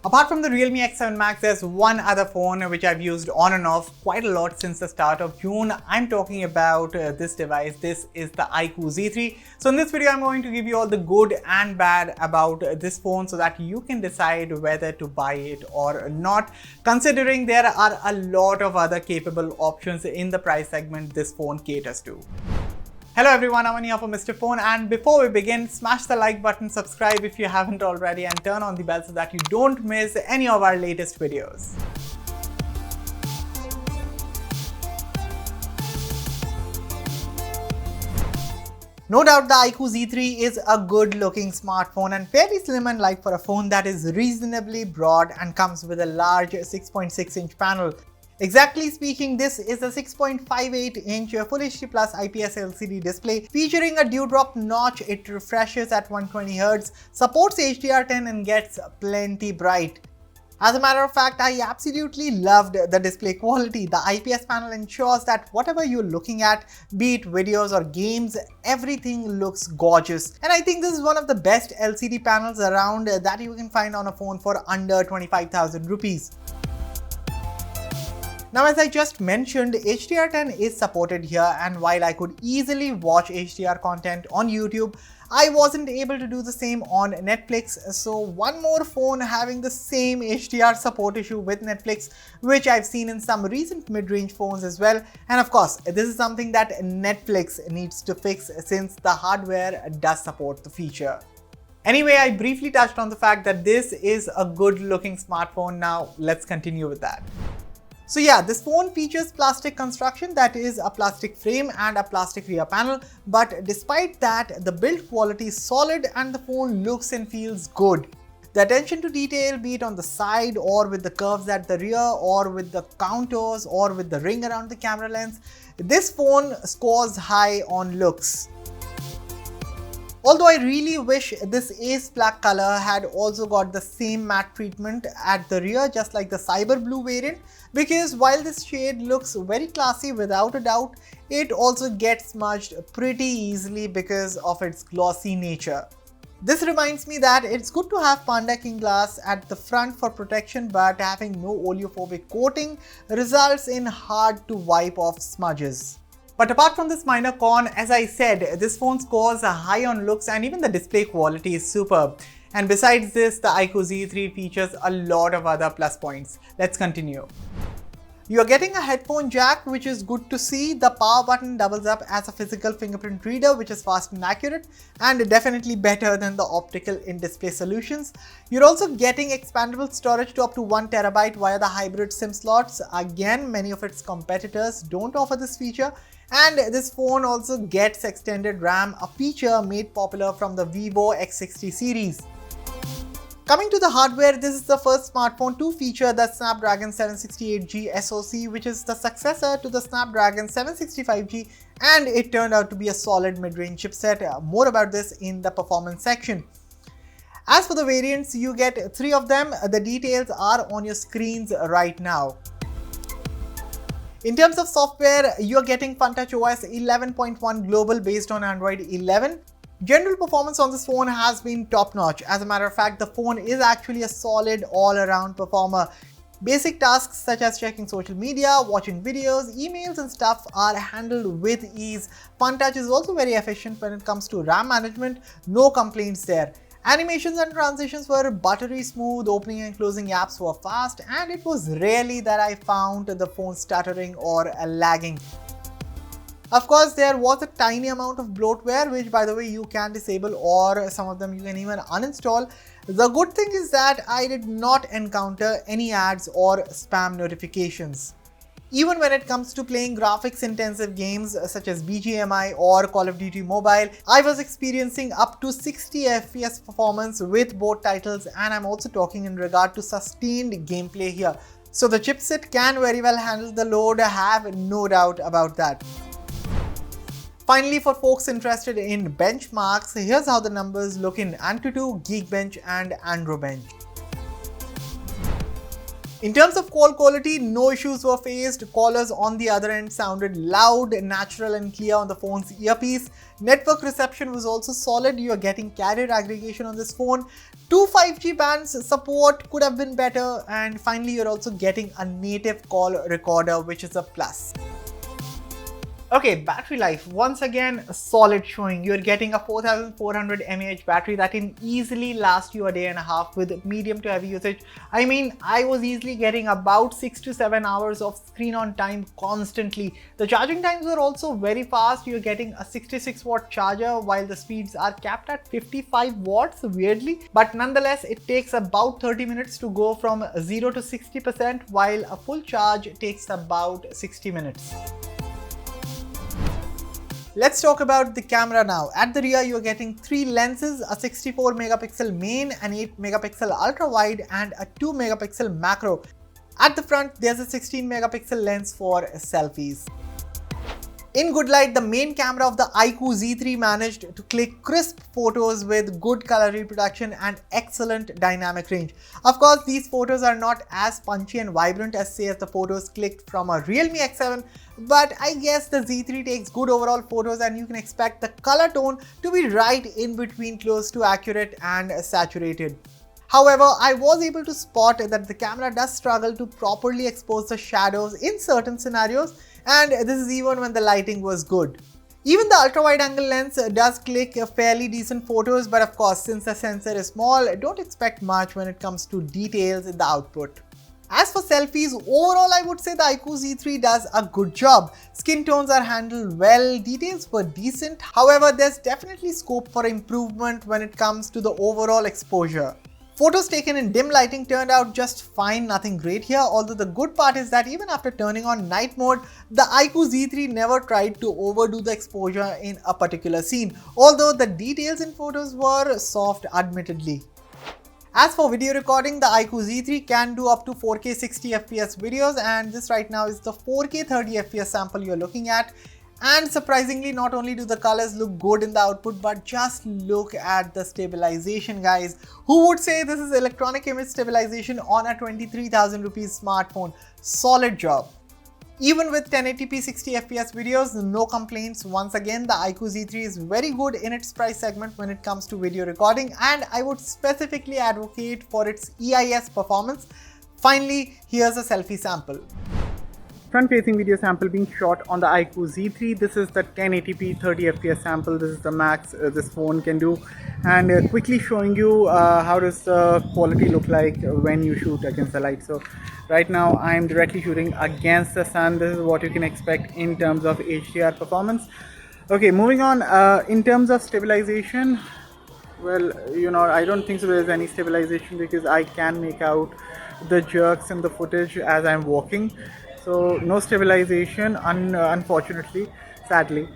Apart from the Realme X7 Max, there's one other phone which I've used on and off quite a lot since the start of June. I'm talking about this device. This is the iQOO Z3. So in this video, I'm going to give you all the good and bad about this phone so that you can decide whether to buy it or not, considering there are a lot of other capable options in the price segment this phone caters to. Hello everyone, Aman here for Mr. Phone, and before we begin, smash the like button, subscribe if you haven't already, and turn on the bell so that you don't miss any of our latest videos. No doubt the iQOO Z3 is a good looking smartphone and fairly slim and light for a phone that is reasonably broad and comes with a large 6.6-inch panel. Exactly speaking, this is a 6.58-inch Full HD Plus IPS LCD display featuring a dewdrop notch. It refreshes at 120Hz, supports HDR10 and gets plenty bright. As a matter of fact, I absolutely loved the display quality. The IPS panel ensures that whatever you're looking at, be it videos or games, everything looks gorgeous. And I think this is one of the best LCD panels around that you can find on a phone for under 25,000 rupees. Now, as I just mentioned, HDR10 is supported here, and while I could easily watch HDR content on YouTube, I wasn't able to do the same on Netflix. So one more phone having the same HDR support issue with Netflix, which I've seen in some recent mid-range phones as well. And of course, this is something that Netflix needs to fix since the hardware does support the feature. Anyway, I briefly touched on the fact that this is a good looking smartphone. Now let's continue with that. So yeah, this phone features plastic construction, that is a plastic frame and a plastic rear panel, but despite that, the build quality is solid and the phone looks and feels good. The attention to detail, be it on the side or with the curves at the rear or with the counters or with the ring around the camera lens, this phone scores high on looks. Although I really wish this ace black color had also got the same matte treatment at the rear, just like the cyber blue variant, because while this shade looks very classy without a doubt, it also gets smudged pretty easily because of its glossy nature. This reminds me that it's good to have Panda King glass at the front for protection, but having no oleophobic coating results in hard to wipe off smudges. But apart from this minor con, as I said, this phone scores high on looks and even the display quality is superb. And besides this, the iQOO Z3 features a lot of other plus points. Let's continue. You are getting a headphone jack, which is good to see. The power button doubles up as a physical fingerprint reader, which is fast and accurate and definitely better than the optical in-display solutions. You're also getting expandable storage to up to 1 TB via the hybrid SIM slots. Again, many of its competitors don't offer this feature. And this phone also gets extended RAM, a feature made popular from the Vivo X60 series. Coming to the hardware, this is the first smartphone to feature the Snapdragon 768G SoC, which is the successor to the Snapdragon 765G, and it turned out to be a solid mid-range chipset. More about this in the performance section. As for the variants, you get 3 of them. The details are on your screens right now. In terms of software, you're getting FunTouch OS 11.1 Global based on Android 11. General performance on this phone has been top-notch. As a matter of fact, the phone is actually a solid all-around performer. Basic tasks such as checking social media, watching videos, emails and stuff are handled with ease. FunTouch is also very efficient when it comes to RAM management, no complaints there. Animations and transitions were buttery smooth, opening and closing apps were fast, and it was rarely that I found the phone stuttering or lagging. Of course, there was a tiny amount of bloatware, which by the way you can disable, or some of them you can even uninstall. The good thing is that I did not encounter any ads or spam notifications. Even when it comes to playing graphics intensive games such as BGMI or Call of Duty Mobile, I was experiencing up to 60 FPS performance with both titles, and I'm also talking in regard to sustained gameplay here. So the chipset can very well handle the load, I have no doubt about that. Finally, for folks interested in benchmarks, here's how the numbers look in AnTuTu, Geekbench and AndroBench. In terms of call quality, no issues were faced. Callers on the other end sounded loud, natural and clear on the phone's earpiece. Network reception was also solid. You are getting carrier aggregation on this phone. 5G bands support could have been better. And finally, you're also getting a native call recorder, which is a plus. Okay, battery life, once again, a solid showing. You're getting a 4400 mAh battery that can easily last you a day and a half with medium to heavy usage. I mean, I was easily getting about 6 to 7 hours of screen on time constantly. The charging times were also very fast. You're getting a 66 watt charger while the speeds are capped at 55 watts, weirdly. But nonetheless, it takes about 30 minutes to go from 0 to 60%, while a full charge takes about 60 minutes. Let's talk about the camera now. At the rear, you're getting 3 lenses, a 64 megapixel main, an 8 megapixel ultra wide and a 2 megapixel macro. At the front, there's a 16 megapixel lens for selfies. In good light, the main camera of the iQOO Z3 managed to click crisp photos with good color reproduction and excellent dynamic range. Of course, these photos are not as punchy and vibrant as the photos clicked from a Realme X7, but I guess the Z3 takes good overall photos and you can expect the color tone to be right in between, close to accurate and saturated. However, I was able to spot that the camera does struggle to properly expose the shadows in certain scenarios, and this is even when the lighting was good. Even the ultra wide angle lens does click fairly decent photos, but of course, since the sensor is small, don't expect much when it comes to details in the output. As for selfies, overall I would say the iQOO Z3 does a good job. Skin tones are handled well, details were decent. However, there's definitely scope for improvement when it comes to the overall exposure. Photos taken in dim lighting turned out just fine, nothing great here, although the good part is that even after turning on night mode, the iQOO Z3 never tried to overdo the exposure in a particular scene, although the details in photos were soft admittedly. As for video recording, the iQOO Z3 can do up to 4K 60fps videos, and this right now is the 4K 30fps sample you're looking at. And surprisingly, not only do the colors look good in the output, but just look at the stabilization, guys. Who would say this is electronic image stabilization on a 23,000 rupees smartphone? Solid job. Even with 1080p 60fps videos, no complaints. Once again, the iQOO Z3 is very good in its price segment when it comes to video recording, and I would specifically advocate for its EIS performance. Finally, here's a selfie sample. Front-facing video sample being shot on the iQOO Z3. This is the 1080p 30fps sample. This is the max this phone can do, and quickly showing you how does the quality look like when you shoot against the light. So right now I am directly shooting against the sun. This is what you can expect in terms of HDR performance. Okay, moving on. In terms of stabilization, well, I don't think so there's any stabilization because I can make out the jerks in the footage as I'm walking. So no stabilization, unfortunately, sadly.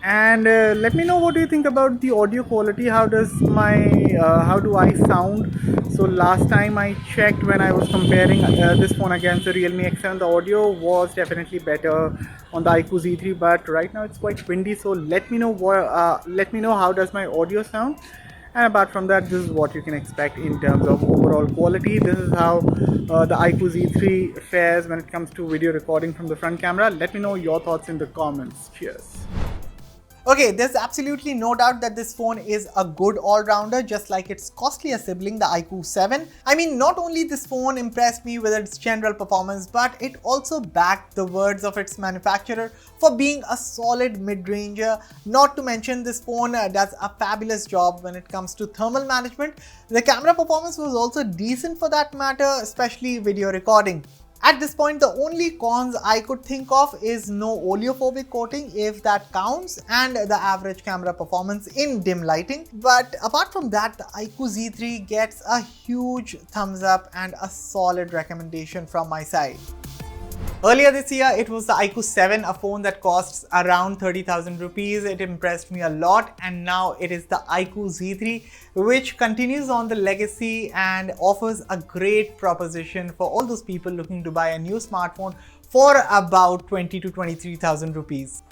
And let me know what do you think about the audio quality. How do I sound? So last time I checked, when I was comparing this phone against the Realme X7, the audio was definitely better on the iQOO Z3. But right now it's quite windy, so let me know how does my audio sound. And apart from that, this is what you can expect in terms of overall quality. This is how the iQOO Z3 fares when it comes to video recording from the front camera. Let me know your thoughts in the comments. Cheers. Okay, there's absolutely no doubt that this phone is a good all-rounder, just like its costlier sibling, the iQOO 7. I mean, not only this phone impressed me with its general performance, but it also backed the words of its manufacturer for being a solid mid-ranger. Not to mention, this phone does a fabulous job when it comes to thermal management. The camera performance was also decent for that matter, especially video recording. At this point, the only cons I could think of is no oleophobic coating, if that counts, and the average camera performance in dim lighting. But apart from that, the iQOO Z3 gets a huge thumbs up and a solid recommendation from my side. Earlier this year, it was the iQOO 7, a phone that costs around 30,000 rupees. It impressed me a lot, and now it is the iQOO Z3, which continues on the legacy and offers a great proposition for all those people looking to buy a new smartphone for about 20 to 23,000 rupees.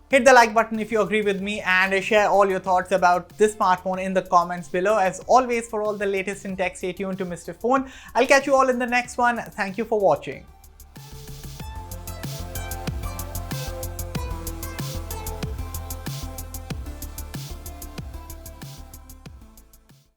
Hit the like button if you agree with me and share all your thoughts about this smartphone in the comments below. As always, for all the latest in tech, stay tuned to Mr. Phone. I'll catch you all in the next one. Thank you for watching.